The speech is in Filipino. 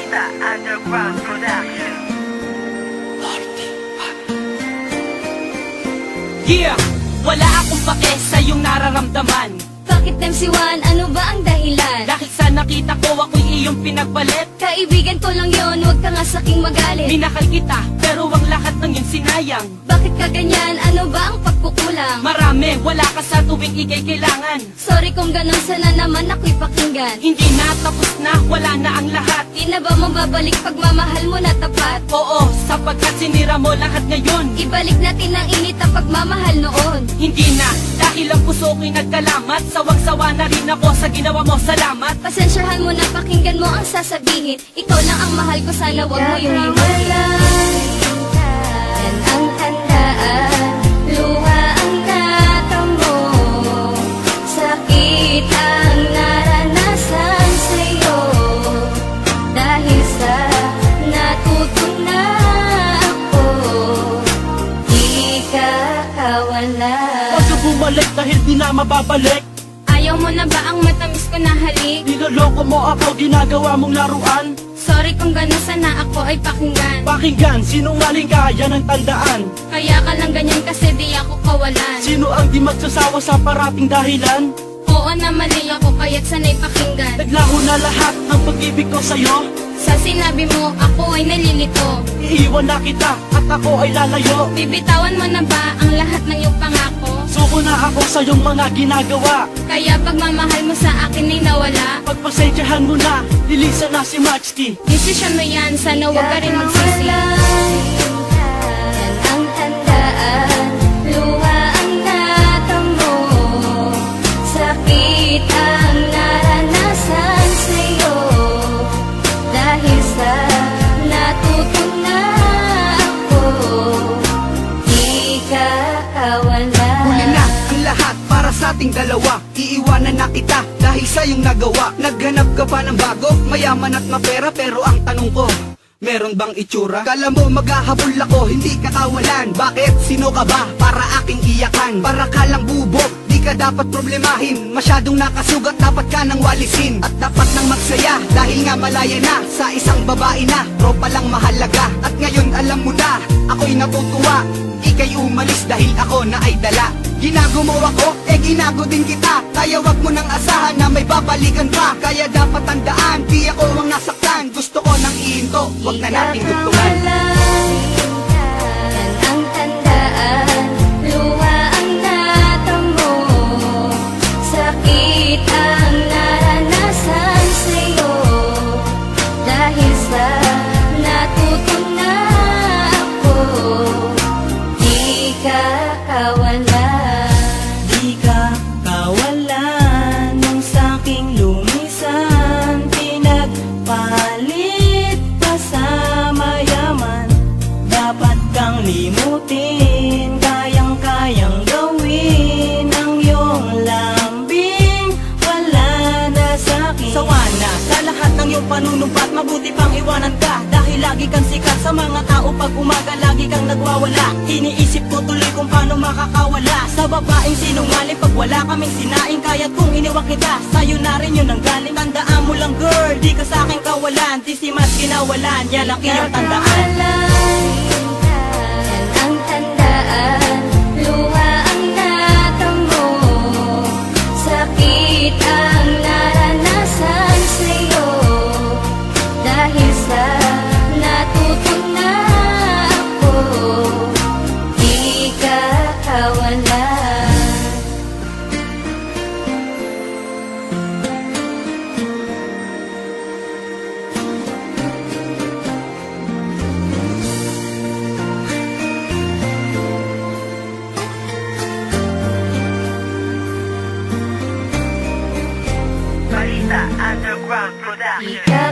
Balita Underground Production. Yeah! Wala akong pake sa iyong nararamdaman. Bakit MC1? Ano ba ang dahilan? Dahil sa nakita ko ako'y iyong pinagpalit. Kaibigan ko lang yon, huwag ka nga saking magalit. Minakal kita, pero ang lahat ng yun sinayang. Bakit ka ganyan? Ano ba ang pagkukulang? Marami, wala ka sa tuwing ikay kailangan. Sorry kung ganun, sana naman ako'y pakinggan. Hindi na, tapos na, wala na ang lahat. Di na ba mababalik pagmamahal mo na tapat? Oo, sapagkat sinira mo lahat ngayon. Ibalik natin ang init na pagmamahal noon. Hindi na, dahil ang puso ko'y nagkalamat. Sawang-sawa na rin ako sa ginawa mo, salamat. Pasensyahan mo na, pakinggan mo ang sasabihin. Ikaw lang ang mahal ko, sana wag mo yung hiwalayan. Yan ang handaan, luha ang natamo, sakit ang naranasan sa'yo. Dahil sa natutunan ako, di ka kawala. Huwag ka bumalik dahil di na mababalik. Ayaw mo na ba ang matamis ko na halik? Niloloko mo ako, ginagawa mong laruan. Sorry kung gano'n, sana ako ay pakinggan. Pakinggan, sinungaling ka, yan ang tandaan. Kaya ka lang ganyan kasi di ako kawalan. Sino ang di magsasawa sa parating dahilan? Oo na mali ako kaya't sanay pakinggan. Naglaho na lahat ng pag-ibig ko sa'yo. Sa sinabi mo, ako ay nalilito. Iiwan na kita at ako ay lalayo. Bibitawan mo na ba ang lahat ng iyong pangako? Suko na ako sa iyong mga ginagawa. Kaya pagmamahal mo sa akin ay nawala. Pagpasensyahan mo na, lilisan na si Maxky. Desisyon mo yan, sana huwag ka rin magsisi. Yan ang tandaan, luha ang natamo, sakit ang naranasan sa'yo. Dahil sa natutunan ako, di ka kawala. Huli na ang lahat para sa ating dalawa. Iiwanan na kita dahil sa iyong nagawa. Naghanap ka pa ng bago, mayaman at mapera. Pero ang tanong ko, meron bang itsura? Kala mo maghahabol ako, hindi ka kawalan. Bakit? Sino ka ba para aking iyakan? Para ka lang bubog, di ka dapat problemahin. Masyadong nakasugat, dapat ka nang walisin. At dapat nang magsaya, dahil nga malaya na. Sa isang babae na, tropa lang mahalaga. At ngayon alam mo na, ako'y natutuwa. Ika'y umalis dahil ako na ay dala. Ginago mo ako, ginago din kita. Kaya wag mo nang asahan na may babalikan pa. Kaya dapat tandaan, di ako ang nasaktan. Gusto ko nang ihinto, wag na nating tugtungan. Yan ang tandaan, luha ang natamo, sakit ang naranasan sa'yo. Dahil sa natutunan ako, di ka kawala. Di ka kawalan nung saking lumisan. Pinagpalit pa sa mayaman. Dapat kang limutin, kayang-kayang gawin ang iyong lambing. Wala na sa'kin. Sawa na sa lahat ng iyong panunumpat. Mabuti pang iwanan ka dahil lagi kang sikat sa mga tao. Pag umaga lagi kang nagwawala. Iniisip ko tuloy kung paano makakawala sa babaeng sinungaling. Pag wala kaming sinaing, kaya't kung iniwan kita, sa'yo na rin yun ang galing. Tandaan mo lang girl, di ka sa'king kawalan. Di si mas kinawalan, yan ang iyong tandaan. Yan ang tandaan, luha ang natamo, sakit ang naranasan sa'yo. Dahil sa natutunan ako, di ka kawala. Balita Underground Production. Di ka